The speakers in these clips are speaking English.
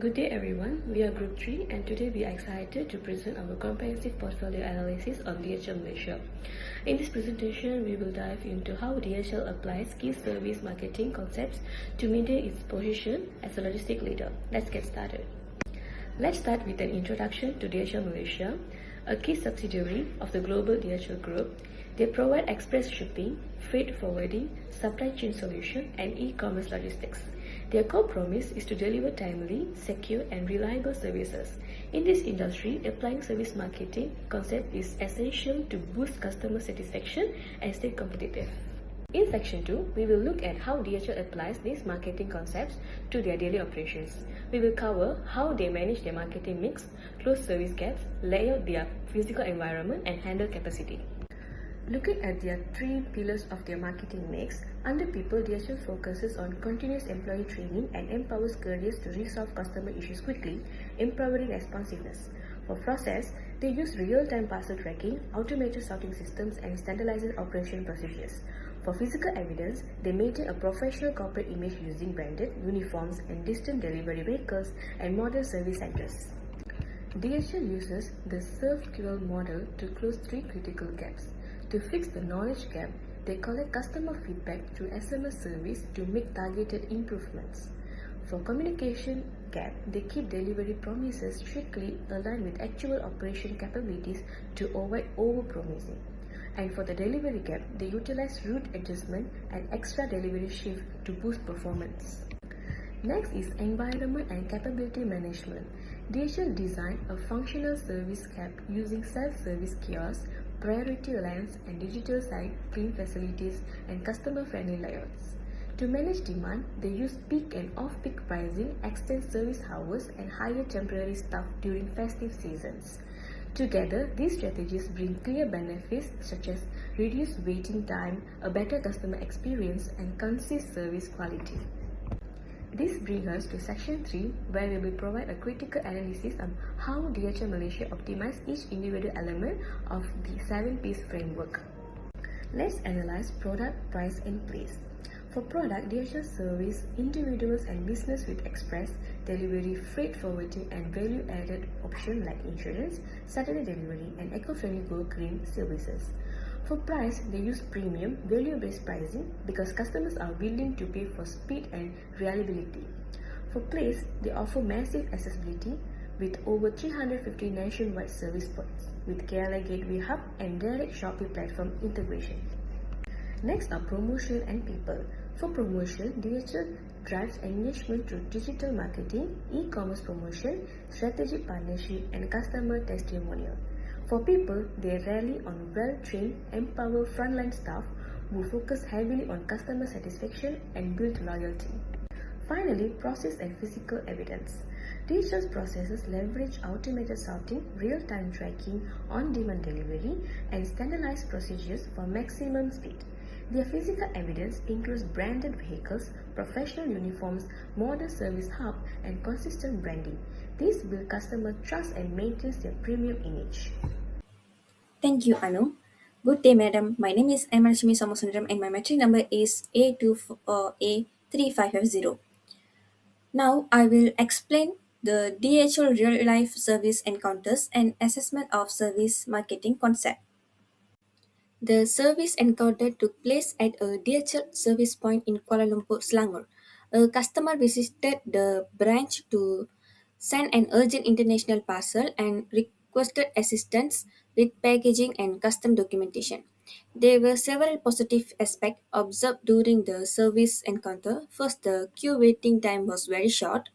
Good day everyone, we are Group 3 and today we are excited to present our comprehensive portfolio analysis on DHL Malaysia. In this presentation, we will dive into how DHL applies key service marketing concepts to maintain its position as a logistic leader. Let's get started. Let's start with an introduction to DHL Malaysia, a key subsidiary of the global DHL Group. They provide express shipping, freight forwarding, supply chain solution, and e-commerce logistics. Their core promise is to deliver timely, secure, and reliable services. In this industry, applying service marketing concept is essential to boost customer satisfaction and stay competitive. In section 2, we will look at how DHL applies these marketing concepts to their daily operations. We will cover how they manage their marketing mix, close service gaps, lay out their physical environment, and handle capacity. Looking at their three pillars of their marketing mix, under people, DHL focuses on continuous employee training and empowers couriers to resolve customer issues quickly, empowering responsiveness. For process, they use real-time parcel tracking, automated sorting systems, and standardized operation procedures. For physical evidence, they maintain a professional corporate image using branded uniforms and distant delivery vehicles and modern service centers. DHL uses the serve-kill model to close three critical gaps. To fix the knowledge gap, they collect customer feedback through SMS service to make targeted improvements. For communication gap, they keep delivery promises strictly aligned with actual operation capabilities to avoid over-promising. And for the delivery gap, they utilize route adjustment and extra delivery shift to boost performance. Next is environment and capability management. DHL designed a functional service cap using self-service kiosks, priority lanes, and digital site clean facilities and customer-friendly layouts. To manage demand, they use peak and off-peak pricing, extend service hours, and hire temporary staff during festive seasons. Together, these strategies bring clear benefits such as reduced waiting time, a better customer experience, and consistent service quality. This brings us to section 3, where we will provide a critical analysis on how DHL Malaysia optimizes each individual element of the 7 P's framework. Let's analyze product, price, and place. For product, DHL service individuals and business with express, delivery, freight forwarding, and value-added options like insurance, Saturday delivery, and eco-friendly Go Green services. For price, they use premium, value-based pricing because customers are willing to pay for speed and reliability. For place, they offer massive accessibility with over 350 nationwide service points, with KLA Gateway Hub and direct Shopee platform integration. Next are promotion and people. For promotion, DHL drives engagement through digital marketing, e-commerce promotion, strategic partnership, and customer testimonial. For people, they rally on well-trained, empowered frontline staff who focus heavily on customer satisfaction and build loyalty. Finally, process and physical evidence. DHL's processes leverage automated sorting, real-time tracking, on-demand delivery, and standardized procedures for maximum speed. Their physical evidence includes branded vehicles, professional uniforms, modern service hub, and consistent branding. This builds customer trust and maintains their premium image. Thank you, Anu. Good day, madam. My name is HWEE SOMASUNDARAM and my metric number is A3550. Now, I will explain the DHL real life service encounters and assessment of service marketing concept. The service encounter took place at a DHL service point in Kuala Lumpur, Selangor. A customer visited the branch to send an urgent international parcel and requested assistance with packaging and custom documentation. There were several positive aspects observed during the service encounter. First, the queue waiting time was very short.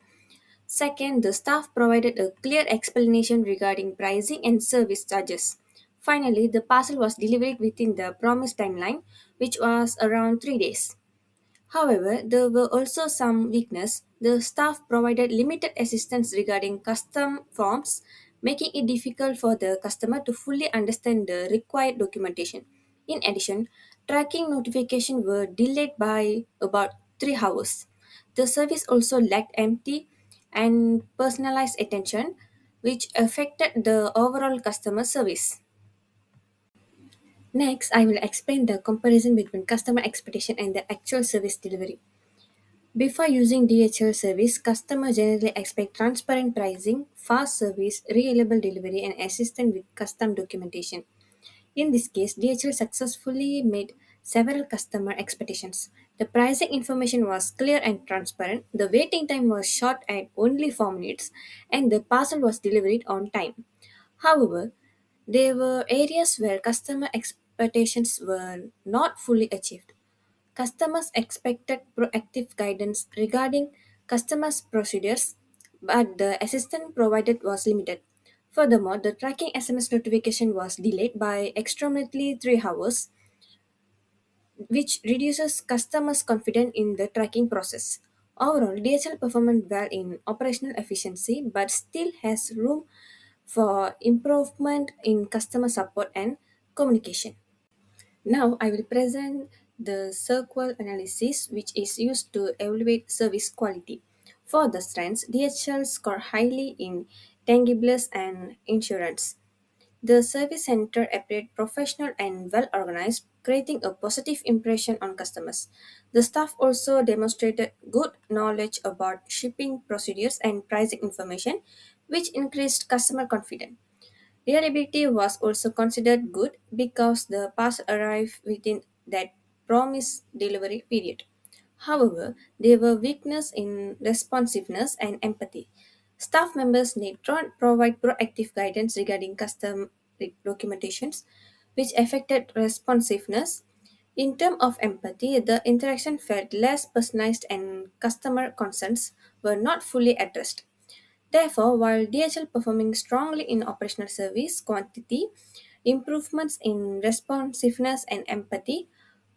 Second, the staff provided a clear explanation regarding pricing and service charges. Finally, the parcel was delivered within the promised timeline, which was around 3 days. However, there were also some weakness. The staff provided limited assistance regarding custom forms, making it difficult for the customer to fully understand the required documentation. In addition, tracking notifications were delayed by about 3 hours. The service also lacked empty and personalized attention, which affected the overall customer service. Next, I will explain the comparison between customer expectation and the actual service delivery. Before using DHL service, customers generally expect transparent pricing, fast service, reliable delivery, and assistance with custom documentation. In this case, DHL successfully met several customer expectations. The pricing information was clear and transparent, the waiting time was short at only 4 minutes, and the parcel was delivered on time. However, there were areas where customer expectations were not fully achieved. Customers expected proactive guidance regarding customers' procedures, but the assistance provided was limited. Furthermore, the tracking SMS notification was delayed by extremely 3 hours, which reduces customers' confidence in the tracking process. Overall, DHL performed well in operational efficiency but still has room for improvement in customer support and communication. Now I will present the circle analysis which is used to evaluate service quality. For the strengths, DHL score highly in tangibles and insurance. The service center appeared professional and well organized, creating a positive impression on customers. The staff also demonstrated good knowledge about shipping procedures and pricing information, which increased customer confidence. Reliability was also considered good because the parcel arrived within that promised delivery period. However, there were weaknesses in responsiveness and empathy. Staff members need to provide proactive guidance regarding custom documentations, which affected responsiveness. In terms of empathy, the interaction felt less personalized and customer concerns were not fully addressed. Therefore, while DHL performing strongly in operational service quantity, improvements in responsiveness and empathy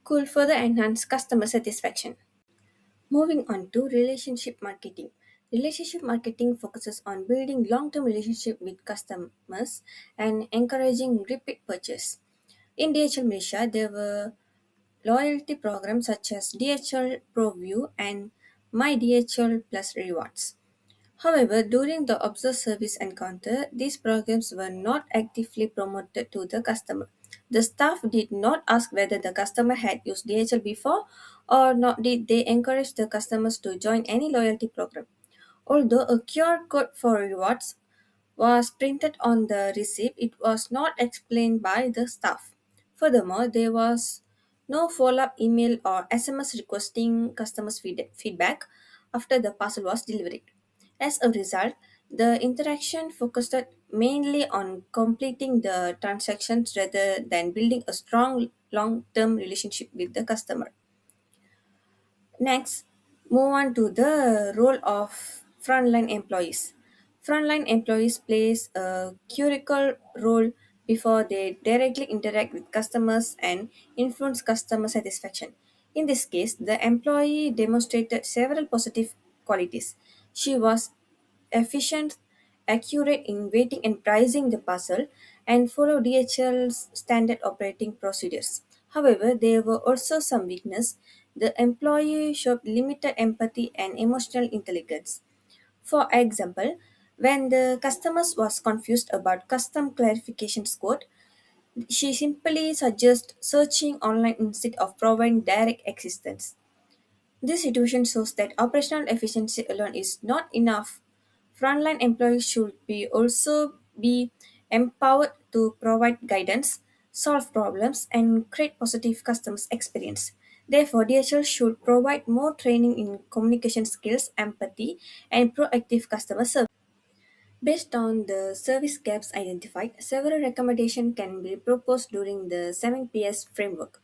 could further enhance customer satisfaction. Moving on to relationship marketing. Relationship marketing focuses on building long-term relationship with customers and encouraging repeat purchase. In DHL Malaysia, there were loyalty programs such as DHL ProView and My DHL Plus Rewards. However, during the observed service encounter, these programs were not actively promoted to the customer. The staff did not ask whether the customer had used DHL before or not did they encourage the customers to join any loyalty program. Although a QR code for rewards was printed on the receipt, it was not explained by the staff. Furthermore, there was no follow up email or SMS requesting customers' feedback after the parcel was delivered. As a result, the interaction focused mainly on completing the transactions rather than building a strong long term relationship with the customer. Next, move on to the role of frontline employees. Frontline employees plays a critical role before they directly interact with customers and influence customer satisfaction. In this case, the employee demonstrated several positive qualities. She was efficient, accurate in weighting and pricing the parcel, and follow DHL's standard operating procedures. However, there were also some weakness. The employee showed limited empathy and emotional intelligence. For example, when the customer was confused about custom clarification code, she simply suggests searching online instead of providing direct assistance. This situation shows that operational efficiency alone is not enough. Frontline employees should be also be empowered to provide guidance, solve problems, and create positive customer experience. Therefore, DHL should provide more training in communication skills, empathy, and proactive customer service. Based on the service gaps identified, several recommendations can be proposed during the 7PS framework.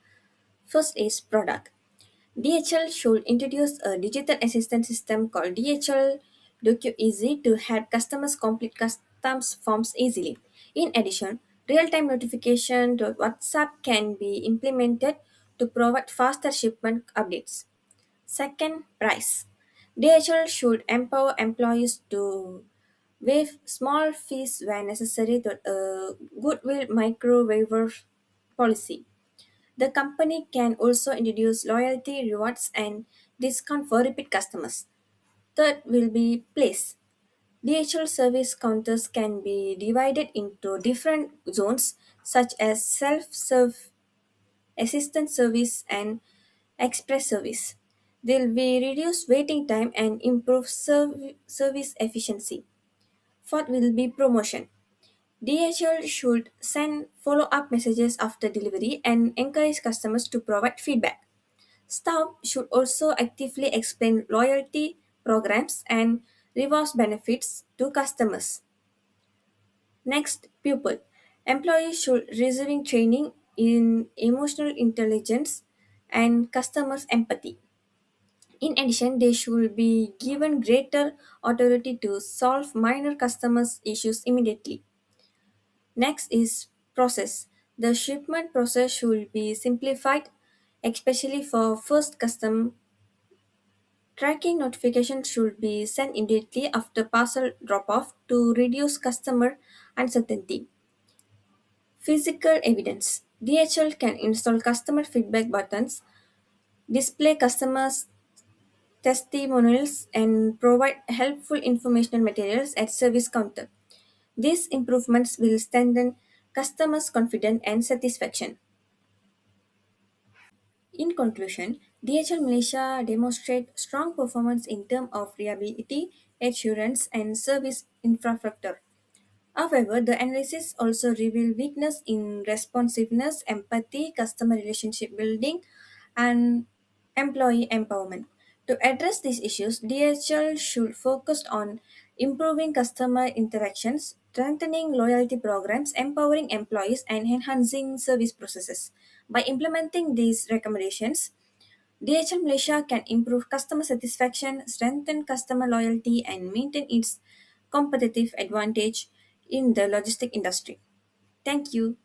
First is product. DHL should introduce a digital assistant system called DHL DocuEasy to help customers complete customs forms easily. In addition, real-time notification to WhatsApp can be implemented to provide faster shipment updates. Second, price. DHL should empower employees to waive small fees when necessary to a goodwill micro waiver policy. The company can also introduce loyalty rewards and discount for repeat customers. Third will be place. DHL service counters can be divided into different zones such as self-serve, assistant service, and express service. There will be reduced waiting time and improved service efficiency. Fourth will be promotion. DHL should send follow up messages after delivery and encourage customers to provide feedback. Staff should also actively explain loyalty programs and rewards benefits to customers. Next, pupil. Employees should receive training in emotional intelligence and customers' empathy. In addition, they should be given greater authority to solve minor customers' issues immediately. Next is process. The shipment process should be simplified, especially for first custom. Tracking notifications should be sent immediately after parcel drop off to reduce customer uncertainty. Physical evidence. DHL can install customer feedback buttons, display customers' testimonials, and provide helpful informational materials at service counter. These improvements will strengthen customers' confidence and satisfaction. In conclusion, DHL Malaysia demonstrate strong performance in terms of reliability, assurance, and service infrastructure. However, the analysis also revealed weakness in responsiveness, empathy, customer relationship building, and employee empowerment. To address these issues, DHL should focus on improving customer interactions, strengthening loyalty programs, empowering employees, and enhancing service processes. By implementing these recommendations, DHL Malaysia can improve customer satisfaction, strengthen customer loyalty, and maintain its competitive advantage in the logistic industry. Thank you.